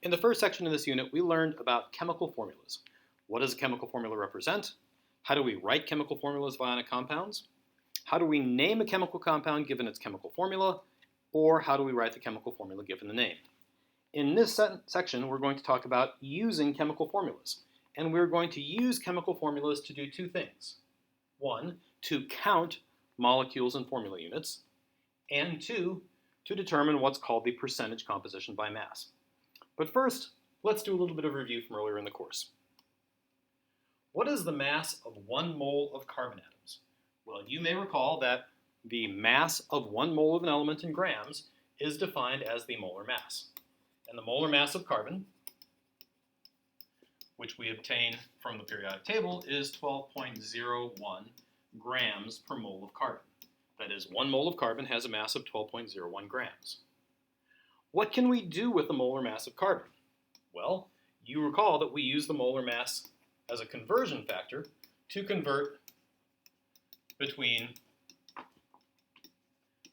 In the first section of this unit, we learned about chemical formulas. What does a chemical formula represent? How do we write chemical formulas for ionic compounds? How do we name a chemical compound given its chemical formula? Or how do we write the chemical formula given the name? In this section, we're going to talk about using chemical formulas. And we're going to use chemical formulas to do two things. One, to count molecules and formula units. And two, to determine what's called the percentage composition by mass. But first, let's do a little bit of review from earlier in the course. What is the mass of 1 mole of carbon atoms? Well, you may recall that the mass of 1 mole of an element in grams is defined as the molar mass. And the molar mass of carbon, which we obtain from the periodic table, is 12.01 grams per mole of carbon. That is, 1 mole of carbon has a mass of 12.01 grams. What can we do with the molar mass of carbon? Well, you recall that we use the molar mass as a conversion factor to convert between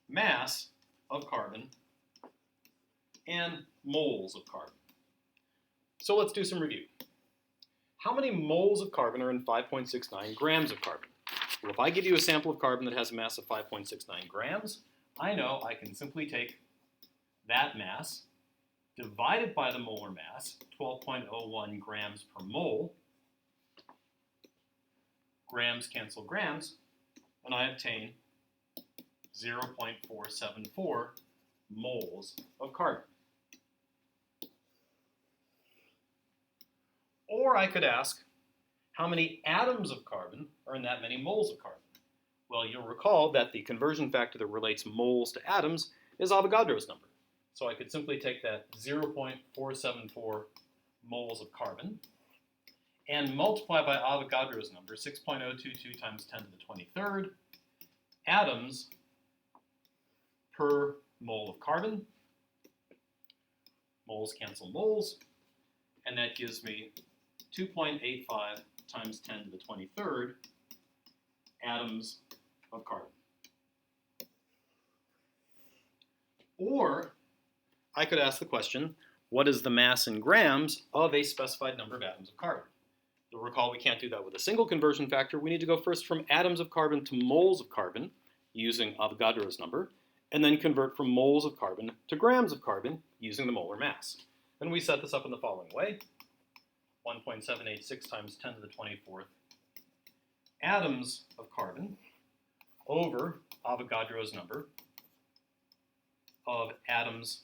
mass of carbon and moles of carbon. So let's do some review. How many moles of carbon are in 5.69 grams of carbon? Well, if I give you a sample of carbon that has a mass of 5.69 grams, I know I can simply take that mass divided by the molar mass, 12.01 grams per mole. Grams cancel grams, and I obtain 0.474 moles of carbon. Or I could ask, how many atoms of carbon are in that many moles of carbon? Well, you'll recall that the conversion factor that relates moles to atoms is Avogadro's number. So I could simply take that 0.474 moles of carbon and multiply by Avogadro's number, 6.022 times 10 to the 23rd, atoms per mole of carbon. Moles cancel moles, and that gives me 2.85 times 10 to the 23rd atoms of carbon. Or I could ask the question, what is the mass in grams of a specified number of atoms of carbon? You'll recall we can't do that with a single conversion factor. We need to go first from atoms of carbon to moles of carbon using Avogadro's number, and then convert from moles of carbon to grams of carbon using the molar mass. And we set this up in the following way. 1.786 times 10 to the 24th atoms of carbon over Avogadro's number of atoms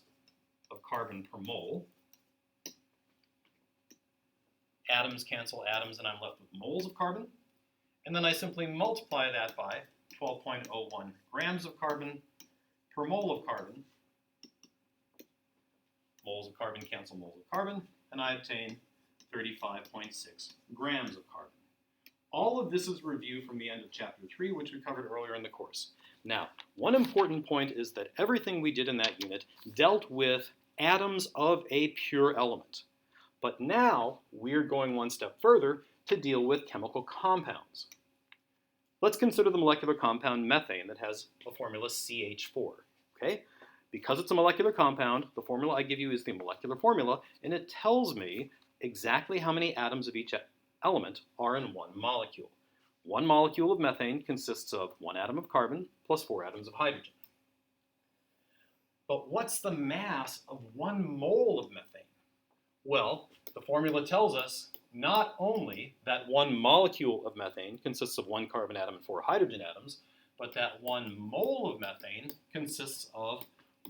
of carbon per mole. Atoms cancel atoms, and I'm left with moles of carbon. And then I simply multiply that by 12.01 grams of carbon per mole of carbon. Moles of carbon cancel moles of carbon, and I obtain 35.6 grams of carbon. All of this is review from the end of chapter 3, which we covered earlier in the course. Now, one important point is that everything we did in that unit dealt with atoms of a pure element. But now we're going one step further to deal with chemical compounds. Let's consider the molecular compound methane that has a formula CH4. Okay? Because it's a molecular compound, the formula I give you is the molecular formula, and it tells me exactly how many atoms of each element are in one molecule. One molecule of methane consists of 1 atom of carbon plus 4 atoms of hydrogen. But what's the mass of 1 mole of methane? Well, the formula tells us not only that 1 molecule of methane consists of 1 carbon atom and 4 hydrogen atoms, but that 1 mole of methane consists of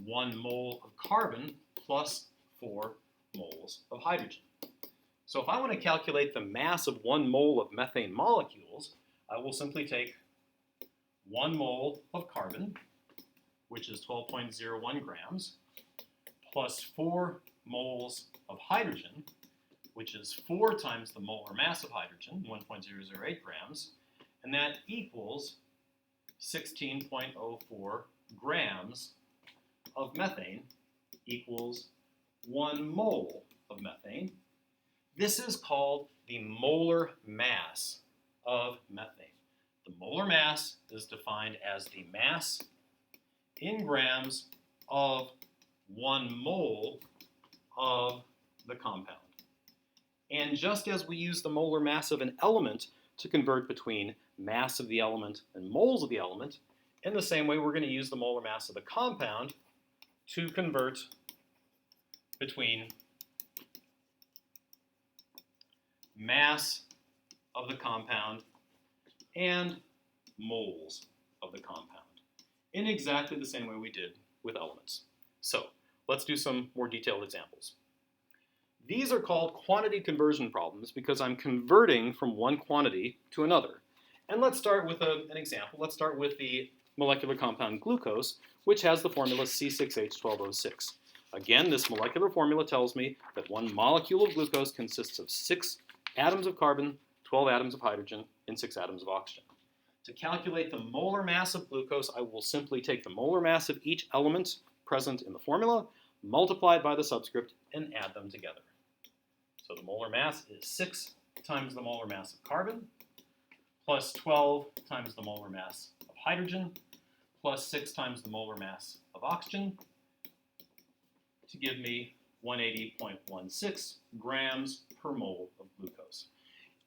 1 mole of carbon plus 4 moles of hydrogen. So if I want to calculate the mass of 1 mole of methane molecules, I will simply take 1 mole of carbon, which is 12.01 grams, plus 4 moles of hydrogen, which is 4 times the molar mass of hydrogen, 1.008 grams, and that equals 16.04 grams of methane equals 1 mole of methane. This is called the molar mass of methane. The molar mass is defined as the mass in grams of 1 mole of the compound. And just as we use the molar mass of an element to convert between mass of the element and moles of the element, in the same way we're going to use the molar mass of the compound to convert between mass of the compound and moles of the compound in exactly the same way we did with elements. So let's do some more detailed examples. These are called quantity conversion problems because I'm converting from one quantity to another. And let's start with an example. Let's start with the molecular compound glucose, which has the formula C6H12O6. Again, this molecular formula tells me that one molecule of glucose consists of 6 atoms of carbon, 12 atoms of hydrogen, and 6 atoms of oxygen. To calculate the molar mass of glucose, I will simply take the molar mass of each element present in the formula, multiply it by the subscript, and add them together. So the molar mass is 6 times the molar mass of carbon, plus 12 times the molar mass of hydrogen, plus 6 times the molar mass of oxygen, to give me 180.16 grams per mole of glucose.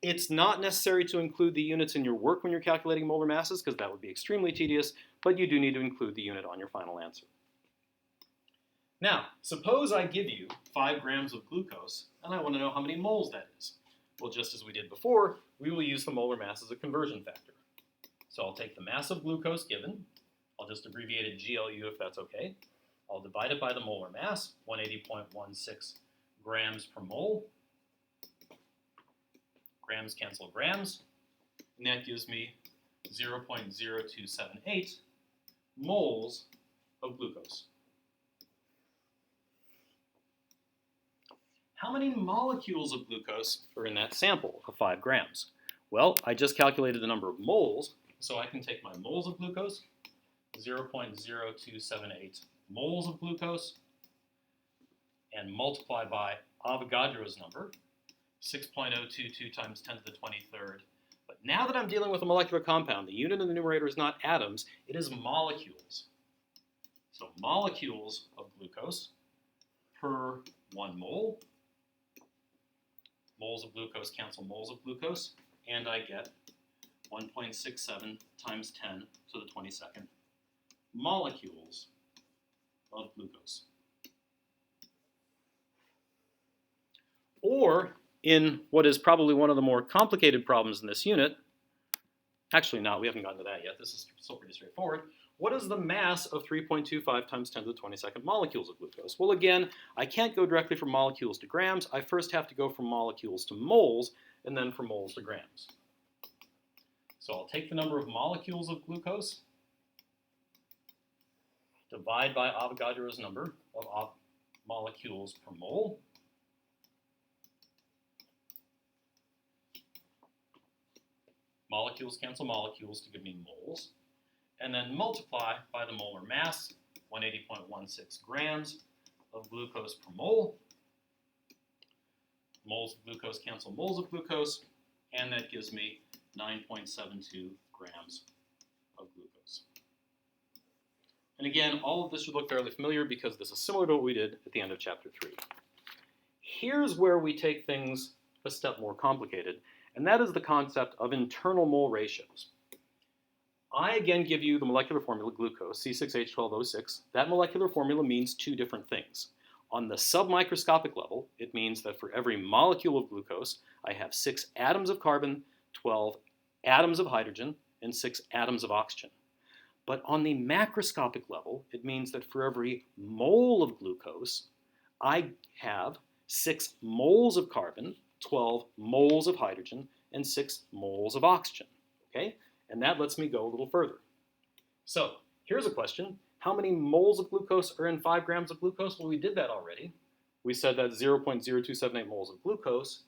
It's not necessary to include the units in your work when you're calculating molar masses, because that would be extremely tedious, but you do need to include the unit on your final answer. Now, suppose I give you 5 grams of glucose, and I want to know how many moles that is. Well, just as we did before, we will use the molar mass as a conversion factor. So I'll take the mass of glucose given, I'll just abbreviate it GLU if that's okay. I'll divide it by the molar mass, 180.16 grams per mole. Grams cancel grams, and that gives me 0.0278 moles of glucose. How many molecules of glucose are in that sample of 5 grams? Well, I just calculated the number of moles, so I can take my moles of glucose, 0.0278 moles of glucose, and multiply by Avogadro's number, 6.022 times 10 to the 23rd. But now that I'm dealing with a molecular compound, the unit in the numerator is not atoms, it is molecules. So molecules of glucose per 1 mole. Moles of glucose cancel moles of glucose, and I get 1.67 times 10 to the 22nd molecules of glucose. Or, in what is probably one of the more complicated problems in this unit, actually no, we haven't gotten to that yet, this is still pretty straightforward. What is the mass of 3.25 times 10 to the 22nd molecules of glucose? Well, again, I can't go directly from molecules to grams. I first have to go from molecules to moles, and then from moles to grams. So I'll take the number of molecules of glucose, divide by Avogadro's number of molecules per mole. Molecules cancel molecules to give me moles. And then multiply by the molar mass, 180.16 grams of glucose per mole. Moles of glucose cancel moles of glucose, and that gives me 9.72 grams of glucose. And again, all of this should look fairly familiar because this is similar to what we did at the end of chapter 3. Here's where we take things a step more complicated, and that is the concept of internal mole ratios. I again give you the molecular formula glucose, C6H12O6. That molecular formula means 2 different things. On the submicroscopic level, it means that for every molecule of glucose, I have 6 atoms of carbon, 12 atoms of hydrogen, and 6 atoms of oxygen. But on the macroscopic level, it means that for every mole of glucose, I have 6 moles of carbon, 12 moles of hydrogen, and 6 moles of oxygen. Okay? And that lets me go a little further. So here's a question. How many moles of glucose are in 5 grams of glucose? Well, we did that already. We said that's 0.0278 moles of glucose.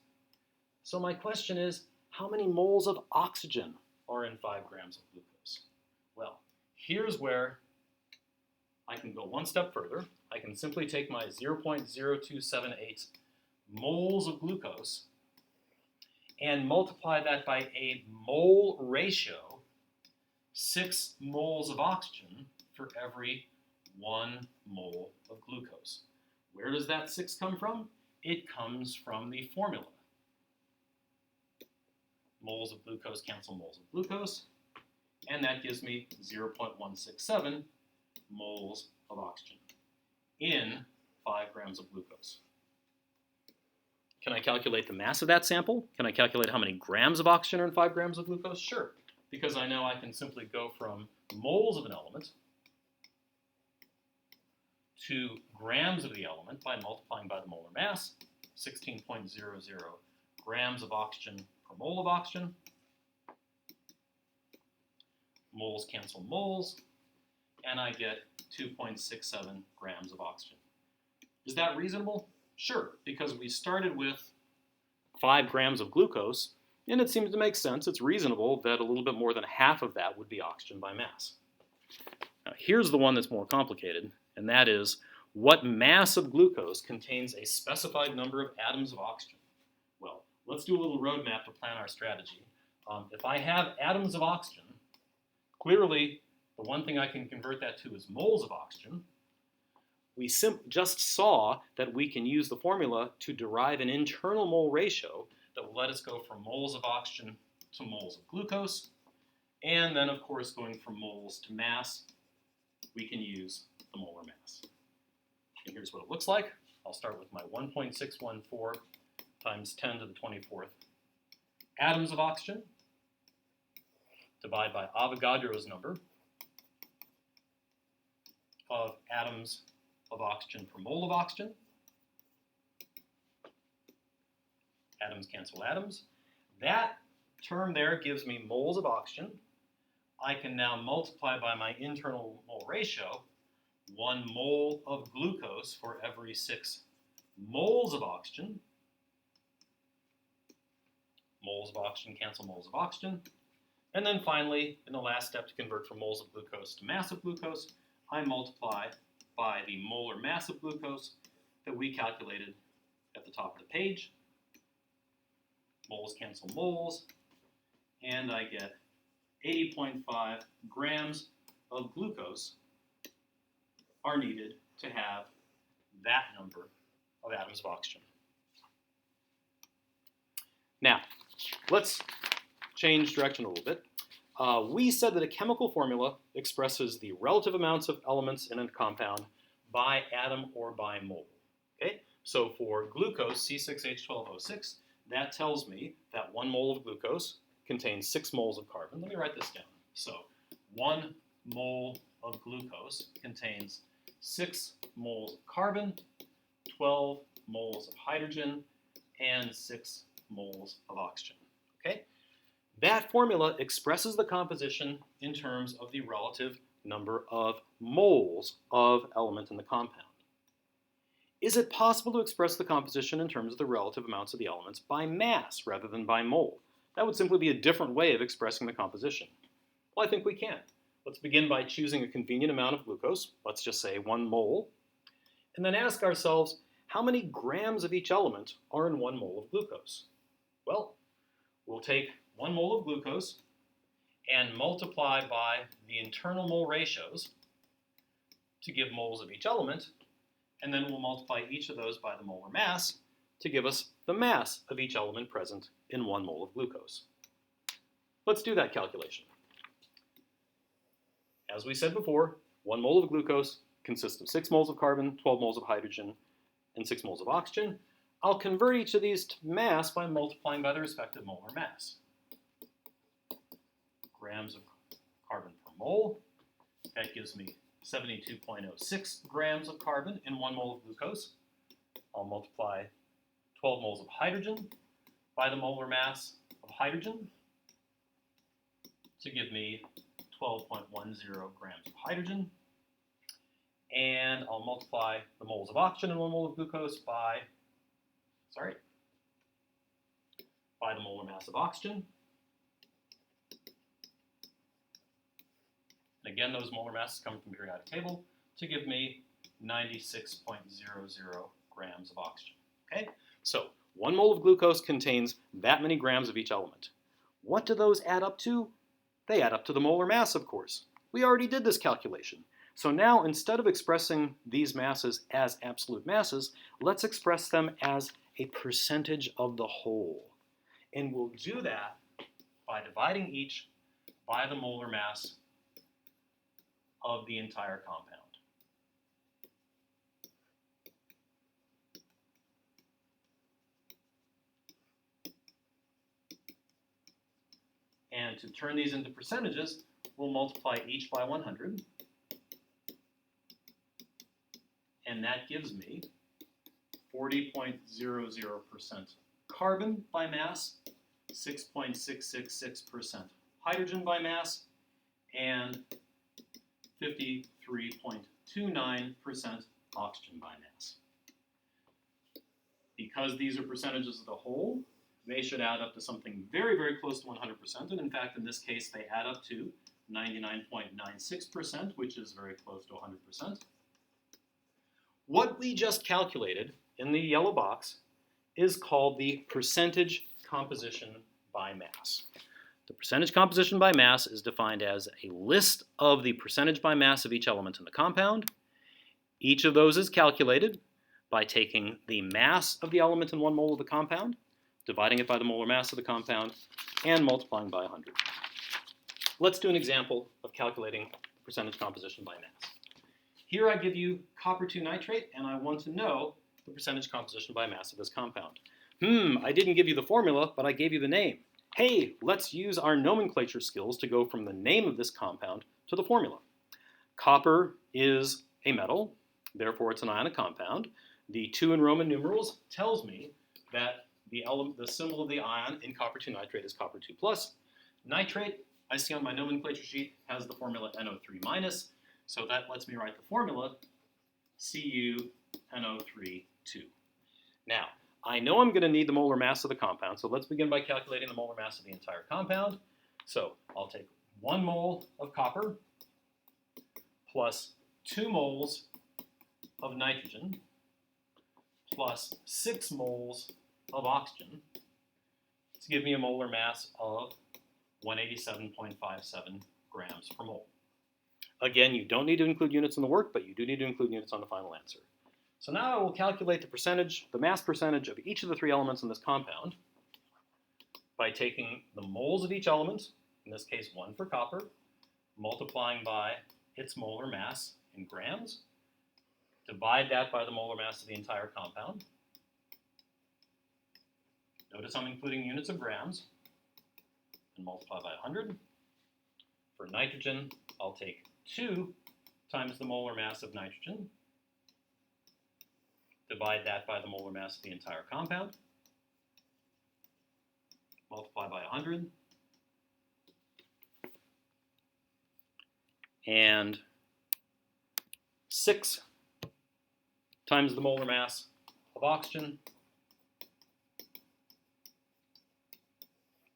So my question is, how many moles of oxygen are in 5 grams of glucose? Well, here's where I can go one step further. I can simply take my 0.0278 moles of glucose and multiply that by a mole ratio, 6 moles of oxygen for every 1 mole of glucose. Where does that 6 come from? It comes from the formula. Moles of glucose cancel moles of glucose, and that gives me 0.167 moles of oxygen in 5 grams of glucose. Can I calculate the mass of that sample? Can I calculate how many grams of oxygen are in 5 grams of glucose? Sure, because I know I can simply go from moles of an element to grams of the element by multiplying by the molar mass, 16.00 grams of oxygen per mole of oxygen. Moles cancel moles, and I get 2.67 grams of oxygen. Is that reasonable? Sure, because we started with 5 grams of glucose, and it seems to make sense. It's reasonable that a little bit more than half of that would be oxygen by mass. Now, here's the one that's more complicated, and that is what mass of glucose contains a specified number of atoms of oxygen? Well, let's do a little roadmap to plan our strategy. If I have atoms of oxygen, clearly the one thing I can convert that to is moles of oxygen. We just saw that we can use the formula to derive an internal mole ratio that will let us go from moles of oxygen to moles of glucose. And then, of course, going from moles to mass, we can use the molar mass. And here's what it looks like. I'll start with my 1.614 times 10 to the 24th atoms of oxygen. Divide by Avogadro's number of atoms of oxygen per mole of oxygen. Atoms cancel atoms. That term there gives me moles of oxygen. I can now multiply by my internal mole ratio, 1 mole of glucose for every 6 moles of oxygen. Moles of oxygen cancel moles of oxygen. And then finally, in the last step to convert from moles of glucose to mass of glucose, I multiply by the molar mass of glucose that we calculated at the top of the page. Moles cancel moles, and I get 80.5 grams of glucose are needed to have that number of atoms of oxygen. Now, let's change direction a little bit. We said that a chemical formula expresses the relative amounts of elements in a compound by atom or by mole. Okay? So for glucose, C6H12O6, that tells me that 1 mole of glucose contains 6 moles of carbon. Let me write this down. So 1 mole of glucose contains 6 moles of carbon, 12 moles of hydrogen, and 6 moles of oxygen. Okay? That formula expresses the composition in terms of the relative number of moles of element in the compound. Is it possible to express the composition in terms of the relative amounts of the elements by mass rather than by mole? That would simply be a different way of expressing the composition. Well, I think we can. Let's begin by choosing a convenient amount of glucose. Let's just say 1 mole. And then ask ourselves, how many grams of each element are in 1 mole of glucose? Well, we'll take 1 mole of glucose and multiply by the internal mole ratios to give moles of each element, and then we'll multiply each of those by the molar mass to give us the mass of each element present in 1 mole of glucose. Let's do that calculation. As we said before, 1 mole of glucose consists of 6 moles of carbon, 12 moles of hydrogen, and 6 moles of oxygen. I'll convert each of these to mass by multiplying by the respective molar mass. Grams of carbon per mole. That gives me 72.06 grams of carbon in 1 mole of glucose. I'll multiply 12 moles of hydrogen by the molar mass of hydrogen to give me 12.10 grams of hydrogen. And I'll multiply the moles of oxygen in 1 mole of glucose by the molar mass of oxygen. And again, those molar masses come from the periodic table to give me 96.00 grams of oxygen. Okay? So 1 mole of glucose contains that many grams of each element. What do those add up to? They add up to the molar mass, of course. We already did this calculation. So now, instead of expressing these masses as absolute masses, let's express them as a percentage of the whole. And we'll do that by dividing each by the molar mass of the entire compound. And to turn these into percentages, we'll multiply each by 100. And that gives me 40.00% carbon by mass, 6.666% hydrogen by mass, and 53.29% oxygen by mass. Because these are percentages of the whole, they should add up to something very, very close to 100%. And in fact, in this case, they add up to 99.96%, which is very close to 100%. What we just calculated in the yellow box is called the percentage composition by mass. The percentage composition by mass is defined as a list of the percentage by mass of each element in the compound. Each of those is calculated by taking the mass of the element in 1 mole of the compound, dividing it by the molar mass of the compound, and multiplying by 100. Let's do an example of calculating percentage composition by mass. Here I give you copper 2 nitrate, and I want to know the percentage composition by mass of this compound. I didn't give you the formula, but I gave you the name. Hey, let's use our nomenclature skills to go from the name of this compound to the formula. Copper is a metal, therefore it's an ionic compound. The 2 in Roman numerals tells me that the symbol of the ion in copper 2 nitrate is copper 2 plus. Nitrate, I see on my nomenclature sheet, has the formula NO3 minus, so that lets me write the formula CuNO3 2. Now, I know I'm going to need the molar mass of the compound, so let's begin by calculating the molar mass of the entire compound. So I'll take 1 mole of copper plus 2 moles of nitrogen plus 6 moles of oxygen to give me a molar mass of 187.57 grams per mole. Again, you don't need to include units in the work, but you do need to include units on the final answer. So now I will calculate the mass percentage of each of the 3 elements in this compound by taking the moles of each element, in this case 1 for copper, multiplying by its molar mass in grams, divide that by the molar mass of the entire compound. Notice I'm including units of grams, and multiply by 100. For nitrogen, I'll take 2 times the molar mass of nitrogen, divide that by the molar mass of the entire compound, multiply by 100, and 6 times the molar mass of oxygen,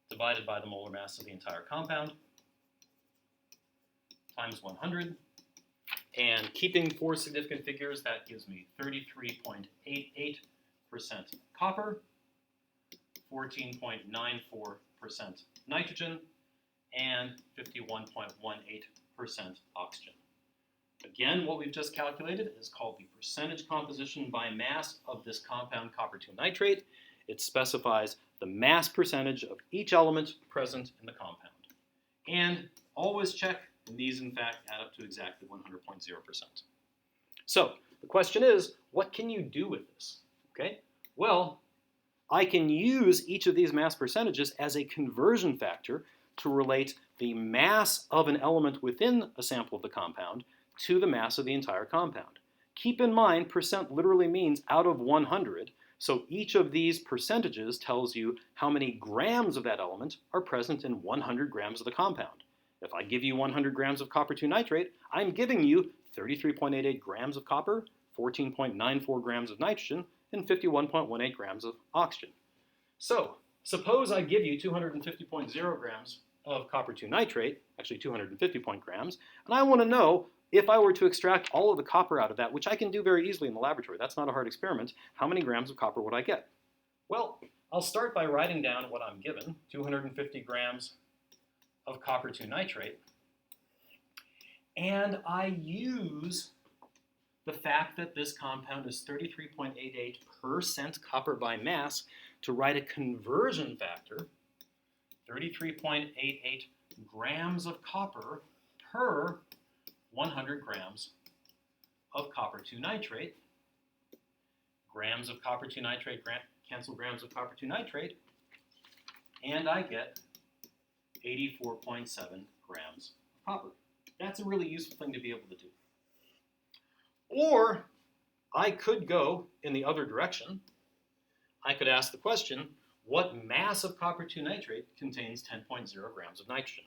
divided by the molar mass of the entire compound, times 100. And keeping 4 significant figures, that gives me 33.88% copper, 14.94% nitrogen, and 51.18% oxygen. Again, what we've just calculated is called the percentage composition by mass of this compound copper 2 nitrate. It specifies the mass percentage of each element present in the compound. And always check, and these in fact add up to exactly 100.0%. So the question is, what can you do with this? Okay, well, I can use each of these mass percentages as a conversion factor to relate the mass of an element within a sample of the compound to the mass of the entire compound. Keep in mind, percent literally means out of 100, so each of these percentages tells you how many grams of that element are present in 100 grams of the compound. If I give you 100 grams of copper 2 nitrate, I'm giving you 33.88 grams of copper, 14.94 grams of nitrogen, and 51.18 grams of oxygen. So, suppose I give you 250.0 grams of copper 2 nitrate, actually 250 grams, and I want to know if I were to extract all of the copper out of that, which I can do very easily in the laboratory, that's not a hard experiment, how many grams of copper would I get? Well, I'll start by writing down what I'm given, 250 grams of copper 2 nitrate. and I use the fact that this compound is 33.88% copper by mass to write a conversion factor, 33.88 grams of copper per 100 grams of copper 2 nitrate. Grams of copper 2 nitrate cancel grams of copper 2 nitrate, and I get 84.7 grams of copper. That's a really useful thing to be able to do. Or I could go in the other direction. I could ask the question, what mass of copper 2 nitrate contains 10.0 grams of nitrogen?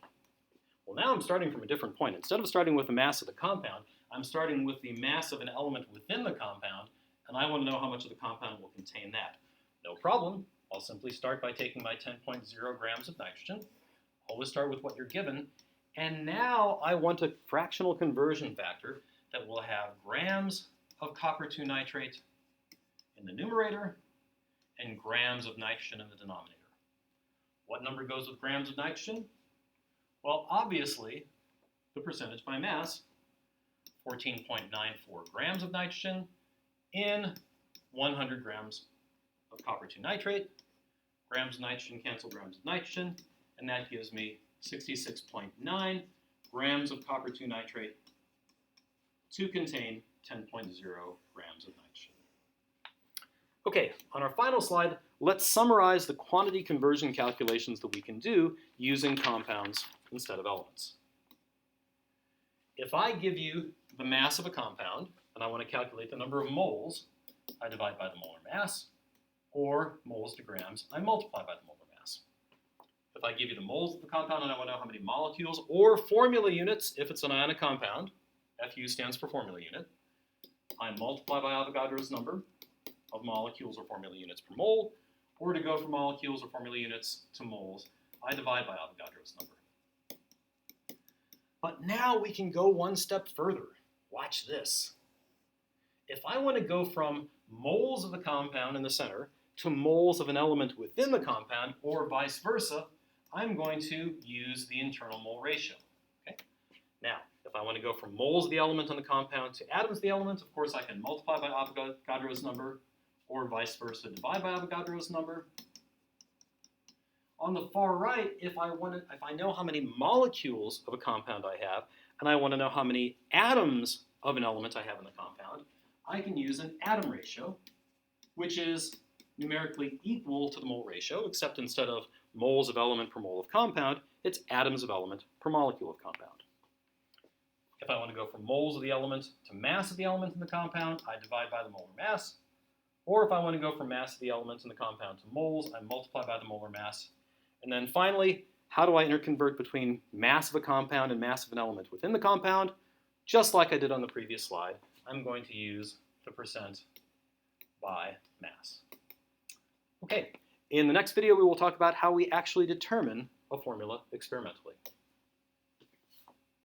Well, now I'm starting from a different point. Instead of starting with the mass of the compound, I'm starting with the mass of an element within the compound, and I want to know how much of the compound will contain that. No problem. I'll simply start by taking my 10.0 grams of nitrogen. Always start with what you're given. And now I want a fractional conversion factor that will have grams of copper 2 nitrate in the numerator and grams of nitrogen in the denominator. What number goes with grams of nitrogen? Well, obviously, the percentage by mass, 14.94 grams of nitrogen in 100 grams of copper 2 nitrate. Grams of nitrogen cancel grams of nitrogen, and that gives me 66.9 grams of copper 2 nitrate to contain 10.0 grams of nitrogen. Okay, on our final slide, let's summarize the quantity conversion calculations that we can do using compounds instead of elements. If I give you the mass of a compound, and I want to calculate the number of moles, I divide by the molar mass, or moles to grams, I multiply by the molar mass. If I give you the moles of the compound and I want to know how many molecules, or formula units, if it's an ionic compound, Fu stands for formula unit, I multiply by Avogadro's number of molecules or formula units per mole, or to go from molecules or formula units to moles, I divide by Avogadro's number. But now we can go one step further. Watch this. If I want to go from moles of the compound in the center to moles of an element within the compound, or vice versa, I'm going to use the internal mole ratio. Okay? Now, if I want to go from moles of the element on the compound to atoms of the element, of course I can multiply by Avogadro's number, or vice versa, divide by Avogadro's number. On the far right, if I know how many molecules of a compound I have, and I want to know how many atoms of an element I have in the compound, I can use an atom ratio, which is numerically equal to the mole ratio, except instead of moles of element per mole of compound, it's atoms of element per molecule of compound. If I want to go from moles of the element to mass of the element in the compound, I divide by the molar mass. Or if I want to go from mass of the element in the compound to moles, I multiply by the molar mass. And then finally, how do I interconvert between mass of a compound and mass of an element within the compound? Just like I did on the previous slide, I'm going to use the percent by mass. Okay, in the next video we will talk about how we actually determine a formula experimentally.